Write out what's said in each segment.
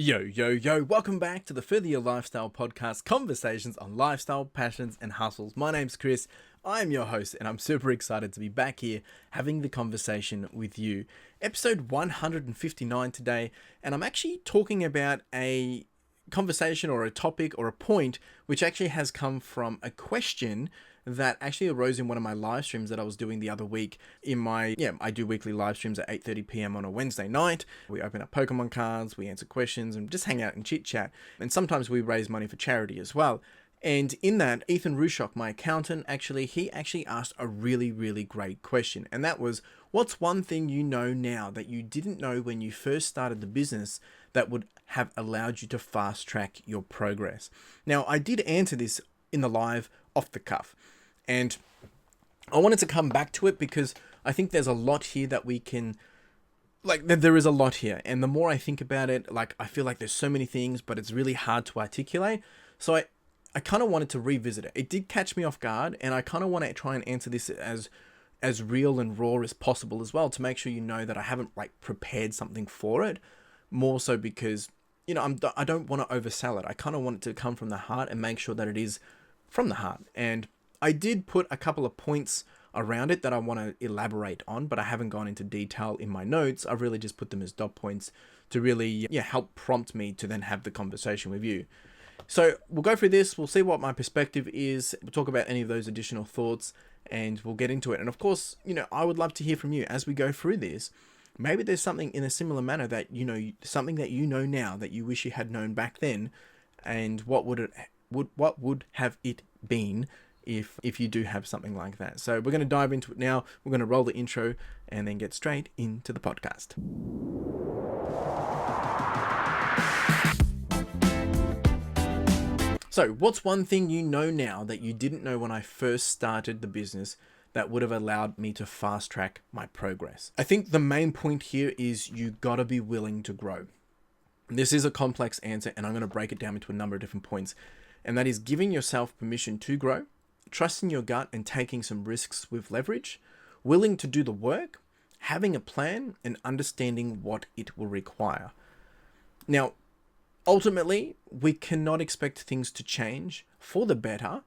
Yo, yo, yo, welcome back to the Further Your Lifestyle podcast, conversations on lifestyle, passions, and hustles. My name's Chris, I'm your host, and I'm super excited to be back here having the conversation with you. Episode 159 today, and I'm actually talking about a conversation or a topic or a point which actually has come from a question that actually arose in one of my live streams that I was doing the other week I do weekly live streams at 8:30 p.m. on a Wednesday night. We open up Pokemon cards, we answer questions and just hang out and chit chat. And sometimes we raise money for charity as well. And in that, Ethan Rooshock, my accountant, he actually asked a really, really great question. And that was, what's one thing you know now that you didn't know when you first started the business that would have allowed you to fast track your progress? Now, I did answer this in the live off the cuff. And I wanted to come back to it because I think there's a lot here that we can, there is a lot here. And the more I think about it, I feel like there's so many things, but it's really hard to articulate. So I kind of wanted to revisit it. It did catch me off guard, and I kind of want to try and answer this as real and raw as possible as well, to make sure you know that I haven't prepared something for it. More so because, I don't want to oversell it. I kind of want it to come from the heart and make sure that it is from the heart. And I did put a couple of points around it that I want to elaborate on, but I haven't gone into detail in my notes. I've really just put them as dot points to really help prompt me to then have the conversation with you. So we'll go through this, we'll see what my perspective is, we'll talk about any of those additional thoughts, and we'll get into it. And of course, I would love to hear from you as we go through this. Maybe there's something in a similar manner that, something that you know now that you wish you had known back then, and what would have it been if you do have something like that. So we're going to dive into it now. We're going to roll the intro and then get straight into the podcast. So what's one thing you know now that you didn't know when I first started the business that would have allowed me to fast track my progress? I think the main point here is you gotta be willing to grow. This is a complex answer, and I'm going to break it down into a number of different points. And that is giving yourself permission to grow, trusting your gut and taking some risks with leverage, willing to do the work, having a plan, and understanding what it will require. Now, ultimately, we cannot expect things to change for the better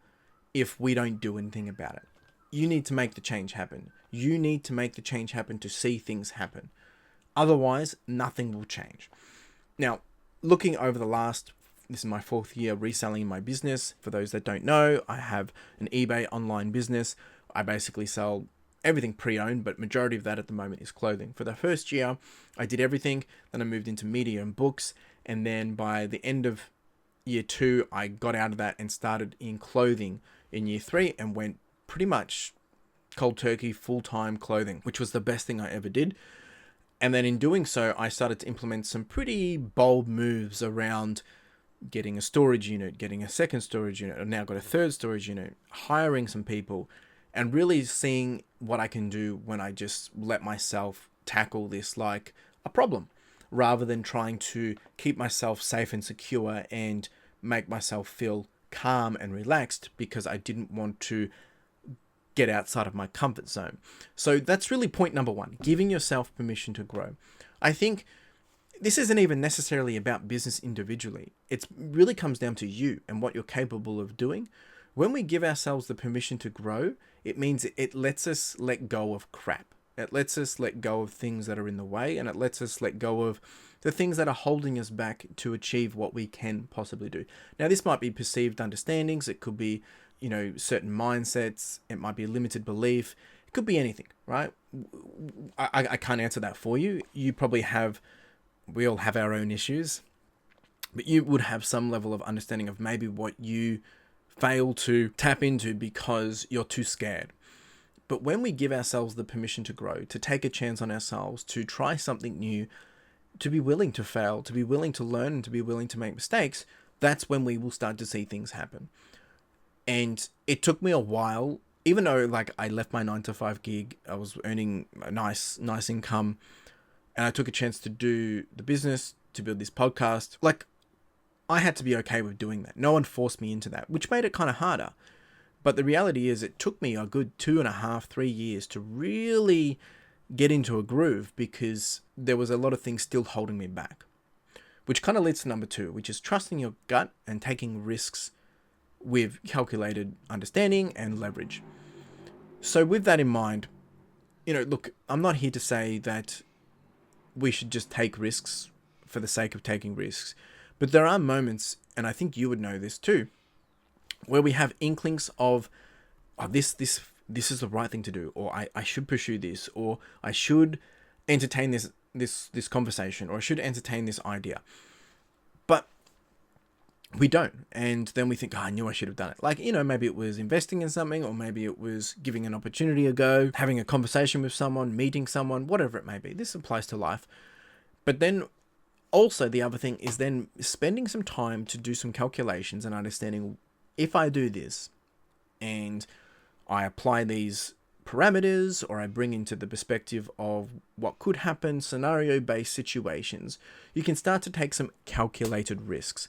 if we don't do anything about it. You need to make the change happen. You need to make the change happen to see things happen. Otherwise, nothing will change. Now, looking over this is my 4th year reselling my business. For those that don't know, I have an eBay online business. I basically sell everything pre-owned, but majority of that at the moment is clothing. For the first year, I did everything. Then I moved into media and books. And then by the end of year 2, I got out of that and started in clothing in year 3 and went pretty much cold turkey, full-time clothing, which was the best thing I ever did. And then in doing so, I started to implement some pretty bold moves around getting a storage unit, getting a second storage unit. I've now got a third storage unit, hiring some people, and really seeing what I can do when I just let myself tackle this like a problem, rather than trying to keep myself safe and secure and make myself feel calm and relaxed because I didn't want to get outside of my comfort zone. So that's really point number 1, giving yourself permission to grow. I think this isn't even necessarily about business individually. It really comes down to you and what you're capable of doing. When we give ourselves the permission to grow, it means it lets us let go of crap. It lets us let go of things that are in the way, and it lets us let go of the things that are holding us back to achieve what we can possibly do. Now, this might be perceived understandings. It could be, certain mindsets. It might be a limited belief. It could be anything, right? I can't answer that for you. We all have our own issues, but you would have some level of understanding of maybe what you fail to tap into because you're too scared. But when we give ourselves the permission to grow, to take a chance on ourselves, to try something new, to be willing to fail, to be willing to learn, and to be willing to make mistakes, that's when we will start to see things happen. And it took me a while, even though I left my 9-to-5 gig, I was earning a nice income, and I took a chance to do the business, to build this podcast. I had to be okay with doing that. No one forced me into that, which made it kind of harder. But the reality is it took me a good 2.5, 3 years to really get into a groove because there was a lot of things still holding me back. which kind of leads to number 2, which is trusting your gut and taking risks with calculated understanding and leverage. So with that in mind, look, I'm not here to say that we should just take risks for the sake of taking risks, but there are moments, and I think you would know this too, where we have inklings of, oh, this is the right thing to do, or I should pursue this, or I should entertain this conversation, or I should entertain this idea. But we don't. And then we think, I knew I should have done it. Like, maybe it was investing in something, or maybe it was giving an opportunity a go, having a conversation with someone, meeting someone, whatever it may be. This applies to life. But then also the other thing is then spending some time to do some calculations and understanding, if I do this and I apply these parameters, or I bring into the perspective of what could happen, scenario-based situations, you can start to take some calculated risks,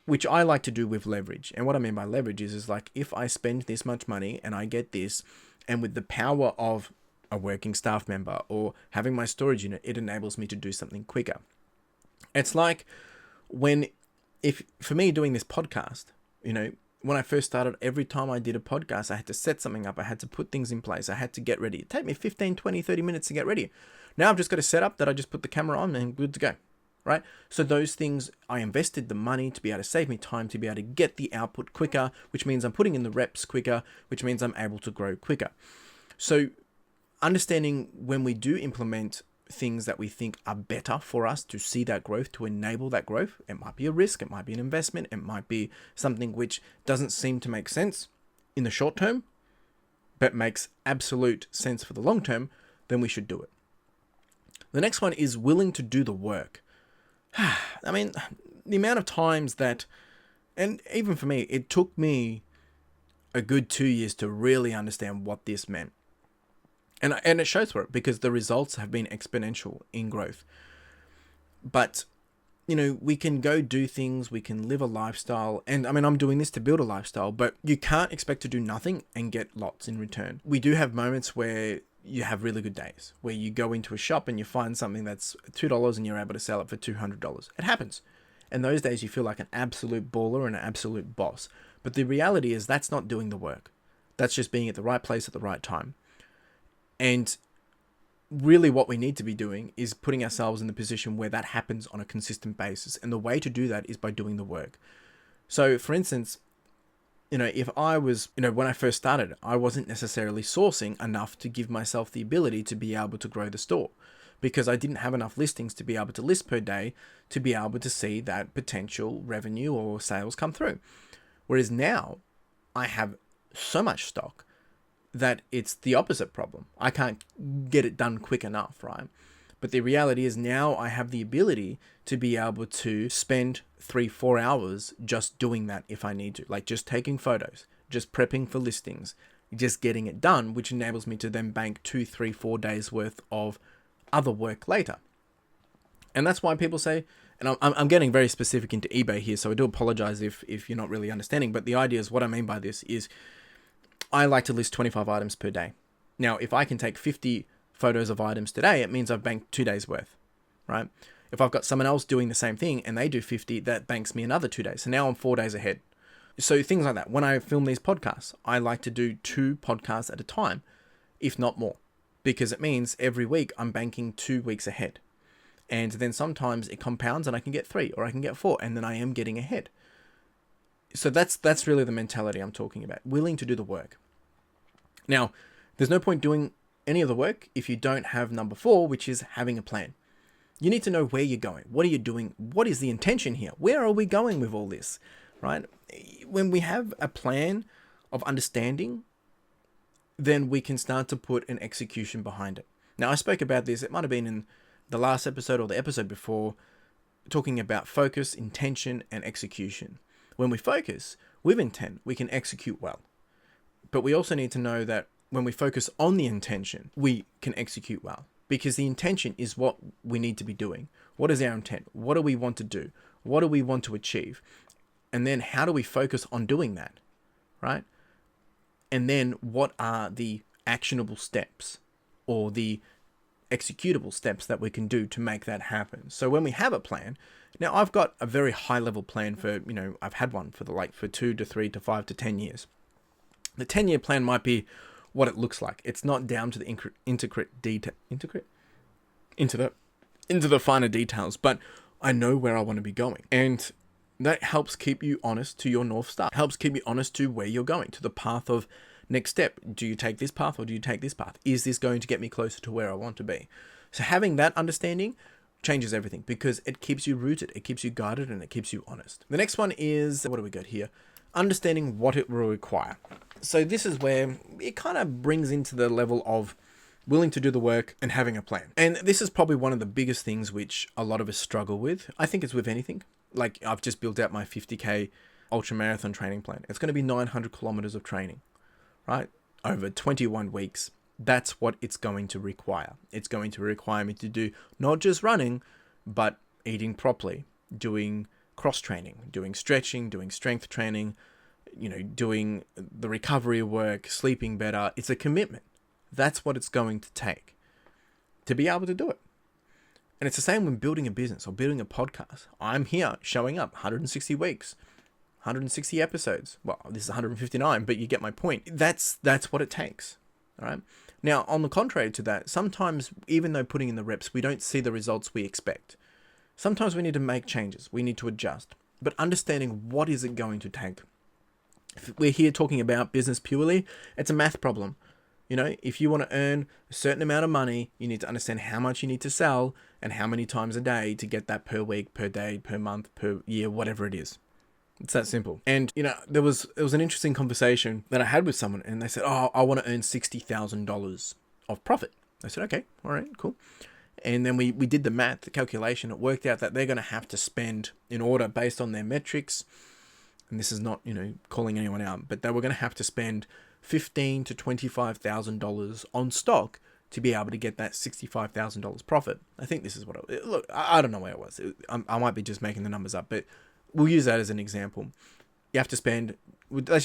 which I like to do with leverage. And what I mean by leverage is like, if I spend this much money and I get this, and with the power of a working staff member or having my storage unit, it enables me to do something quicker. It's like for me doing this podcast, when I first started, every time I did a podcast, I had to set something up. I had to put things in place. I had to get ready. It take me 15, 20, 30 minutes to get ready. Now I've just got to set up that I just put the camera on and good to go. Right? So those things, I invested the money to be able to save me time, to be able to get the output quicker, which means I'm putting in the reps quicker, which means I'm able to grow quicker. So understanding when we do implement things that we think are better for us to see that growth, to enable that growth, it might be a risk, it might be an investment, it might be something which doesn't seem to make sense in the short term, but makes absolute sense for the long term, then we should do it. The next one is willing to do the work. I mean, the amount of times that, and even for me, it took me a good 2 years to really understand what this meant. And it shows for it, because the results have been exponential in growth. But, we can go do things, we can live a lifestyle. And I mean, I'm doing this to build a lifestyle, but you can't expect to do nothing and get lots in return. We do have moments where you have really good days, where you go into a shop and you find something that's $2 and you're able to sell it for $200. It happens. And those days you feel like an absolute baller and an absolute boss. But the reality is that's not doing the work. That's just being at the right place at the right time. And really what we need to be doing is putting ourselves in the position where that happens on a consistent basis. And the way to do that is by doing the work. So for instance, if I was, when I first started, I wasn't necessarily sourcing enough to give myself the ability to be able to grow the store, because I didn't have enough listings to be able to list per day to be able to see that potential revenue or sales come through. Whereas now I have so much stock that it's the opposite problem. I can't get it done quick enough, right? But the reality is now I have the ability to be able to spend 3-4 hours just doing that if I need to, like just taking photos, just prepping for listings, just getting it done, which enables me to then bank 2, 3, 4 days worth of other work later. And that's why people say, and I'm getting very specific into eBay here, so I do apologize if you're not really understanding, but the idea is, what I mean by this is I like to list 25 items per day. Now, if I can take 50 photos of items today, it means I've banked 2 days worth, right? If I've got someone else doing the same thing and they do 50, that banks me another 2 days. So now I'm 4 days ahead. So things like that. When I film these podcasts, I like to do 2 podcasts at a time, if not more, because it means every week I'm banking 2 weeks ahead. And then sometimes it compounds and I can get 3 or I can get 4, and then I am getting ahead. So that's really the mentality I'm talking about, willing to do the work. Now, there's no point doing any of the work if you don't have number 4, which is having a plan. You need to know where you're going. What are you doing? What is the intention here? Where are we going with all this, right? When we have a plan of understanding, then we can start to put an execution behind it. Now, I spoke about this, it might have been in the last episode or the episode before, talking about focus, intention, and execution. When we focus with intent, we can execute well. But we also need to know that when we focus on the intention, we can execute well. Because the intention is what we need to be doing. What is our intent? What do we want to do? What do we want to achieve? And then how do we focus on doing that, right? And then what are the actionable steps or the executable steps that we can do to make that happen? So when we have a plan, Now, I've got a very high level plan for, I've had one for for 2 to 3 to 5 to 10 years. The 10-year plan might be what it looks like. It's not down to the into the finer details, but I know where I want to be going. And that helps keep you honest to your North Star. It helps keep you honest to where you're going, to the path of next step. Do you take this path or do you take this path? Is this going to get me closer to where I want to be? So having that understanding changes everything because it keeps you rooted, it keeps you guided, and it keeps you honest. The next one is, what do we got here? Understanding what it will require. So this is where it kind of brings into the level of willing to do the work and having a plan. And this is probably one of the biggest things which a lot of us struggle with. I think it's with anything. Like, I've just built out my 50K ultramarathon training plan. It's going to be 900 kilometers of training, right? Over 21 weeks. That's what it's going to require. It's going to require me to do not just running, but eating properly, doing cross training, doing stretching, doing strength training, doing the recovery work, sleeping better. It's a commitment. That's what it's going to take to be able to do it. And it's the same when building a business or building a podcast. I'm here showing up 160 weeks, 160 episodes. Well, this is 159, but you get my point. That's what it takes. All right. Now, on the contrary to that, sometimes even though putting in the reps, we don't see the results we expect. Sometimes we need to make changes. We need to adjust. But understanding what is it going to take. If we're here talking about business purely, it's a math problem. If you want to earn a certain amount of money, you need to understand how much you need to sell and how many times a day to get that per week, per day, per month, per year, whatever it is. It's that simple. And, there was an interesting conversation that I had with someone and they said, oh, I want to earn $60,000 of profit. I said, okay, all right, cool. And then we did the math, the calculation. It worked out that they're going to have to spend in order based on their metrics. And this is not, calling anyone out, but they were going to have to spend $15,000 to $25,000 on stock to be able to get that $65,000 profit. I think this is what I don't know where it was. I might be just making the numbers up, but we'll use that as an example. Let's just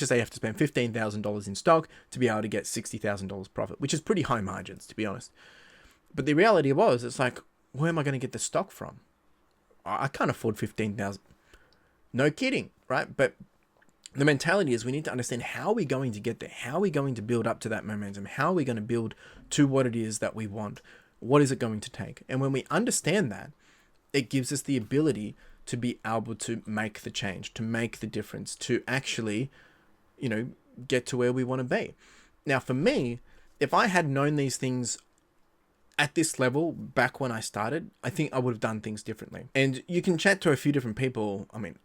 say you have to spend $15,000 in stock to be able to get $60,000 profit, which is pretty high margins, to be honest. But the reality was, it's like, where am I going to get the stock from? I can't afford $15,000. No kidding, right? But the mentality is we need to understand how are we going to get there? How are we going to build up to that momentum? How are we going to build to what it is that we want? What is it going to take? And when we understand that, it gives us the ability to be able to make the change, to make the difference, to actually, get to where we want to be. Now, for me, if I had known these things at this level back when I started, I think I would have done things differently. And you can chat to a few different people. I mean,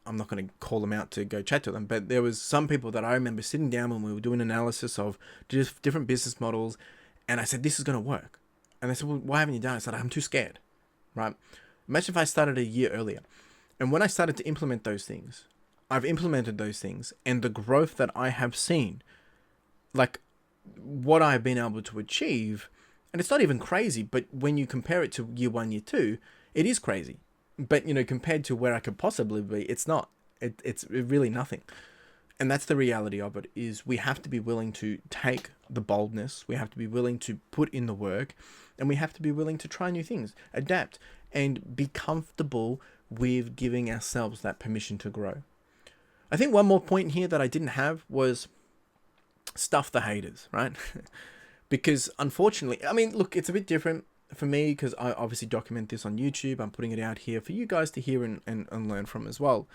I'm not going to call them out to go chat to them, but there was some people that I remember sitting down when we were doing analysis of just different business models. And I said, this is going to work. And they said, well, why haven't you done it? I said, I'm too scared, right? Imagine if I started a year earlier. And when I started to implement those things, I've implemented those things, and the growth that I have seen, like what I've been able to achieve, and it's not even crazy, but when you compare it to year 1, year 2, it is crazy. But, compared to where I could possibly be, it's not. It's really nothing. And that's the reality of it, is we have to be willing to take the boldness, we have to be willing to put in the work, and we have to be willing to try new things, adapt, and be comfortable with giving ourselves that permission to grow. I think one more point here that I didn't have was stuff the haters, right? Because unfortunately, I mean, look, it's a bit different for me because I obviously document this on YouTube. I'm putting it out here for you guys to hear and learn from as well.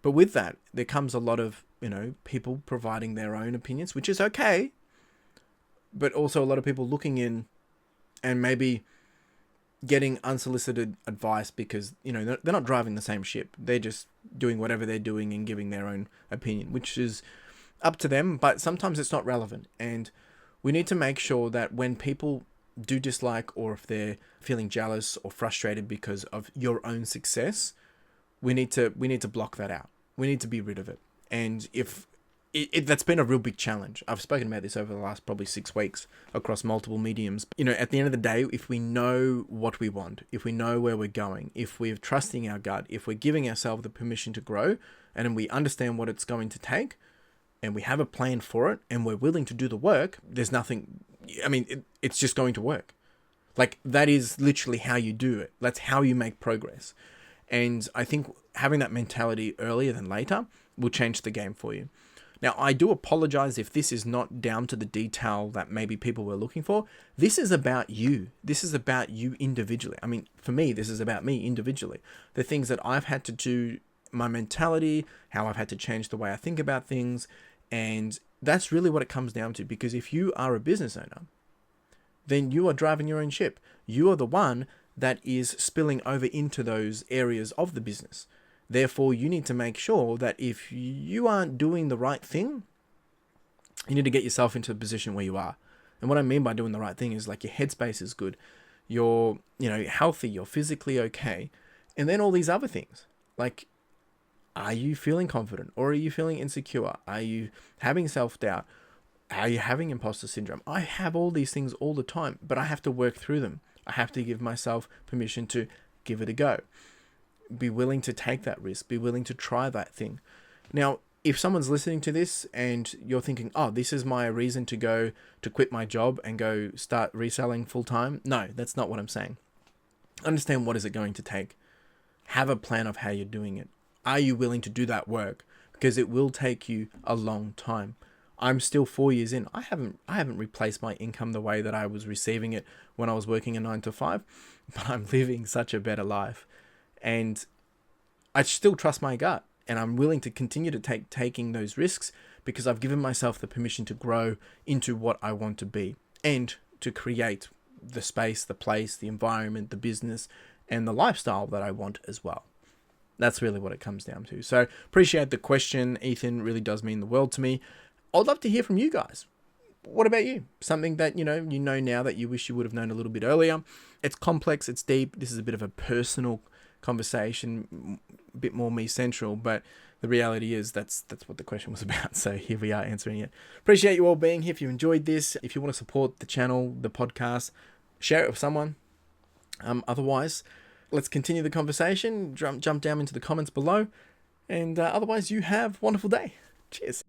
But with that, there comes a lot of, people providing their own opinions, which is okay. But also a lot of people looking in and maybe getting unsolicited advice because, they're not driving the same ship. They're just doing whatever they're doing and giving their own opinion, which is up to them. But sometimes it's not relevant. And we need to make sure that when people do dislike, or if they're feeling jealous or frustrated because of your own success, we need to block that out. We need to be rid of it. And if that's been a real big challenge. I've spoken about this over the last probably 6 weeks across multiple mediums. At the end of the day, if we know what we want, if we know where we're going, if we're trusting our gut, if we're giving ourselves the permission to grow, and then we understand what it's going to take, and we have a plan for it, and we're willing to do the work, there's nothing, it's just going to work. Like, that is literally how you do it. That's how you make progress. And I think having that mentality earlier than later will change the game for you. Now, I do apologize if this is not down to the detail that maybe people were looking for. This is about you. This is about you individually. I mean, for me, this is about me individually. The things that I've had to do, my mentality, how I've had to change the way I think about things. And that's really what it comes down to. Because if you are a business owner, then you are driving your own ship. You are the one that is spilling over into those areas of the business. Therefore, you need to make sure that if you aren't doing the right thing, you need to get yourself into a position where you are. And what I mean by doing the right thing is like your headspace is good, you're healthy, you're physically okay, and then all these other things. Like, are you feeling confident or are you feeling insecure? Are you having self-doubt? Are you having imposter syndrome? I have all these things all the time, but I have to work through them. I have to give myself permission to give it a go. Be willing to take that risk. Be willing to try that thing. Now, if someone's listening to this and you're thinking, oh, this is my reason to quit my job and go start reselling full time. No, that's not what I'm saying. Understand what is it going to take. Have a plan of how you're doing it. Are you willing to do that work? Because it will take you a long time. I'm still 4 years in. I haven't replaced my income the way that I was receiving it when I was working a 9 to 5, but I'm living such a better life. And I still trust my gut, and I'm willing to continue to taking those risks because I've given myself the permission to grow into what I want to be and to create the space, the place, the environment, the business, and the lifestyle that I want as well. That's really what it comes down to. So appreciate the question, Ethan. Really does mean the world to me. I'd love to hear from you guys. What about you? Something that you know now that you wish you would have known a little bit earlier. It's complex, it's deep. This is a bit of a personal conversation, a bit more me central, but the reality is that's what the question was about. So here we are answering it. Appreciate you all being here. If you enjoyed this, if you want to support the channel, the podcast, share it with someone. Otherwise, let's continue the conversation. Jump down into the comments below, and otherwise, you have a wonderful day. Cheers.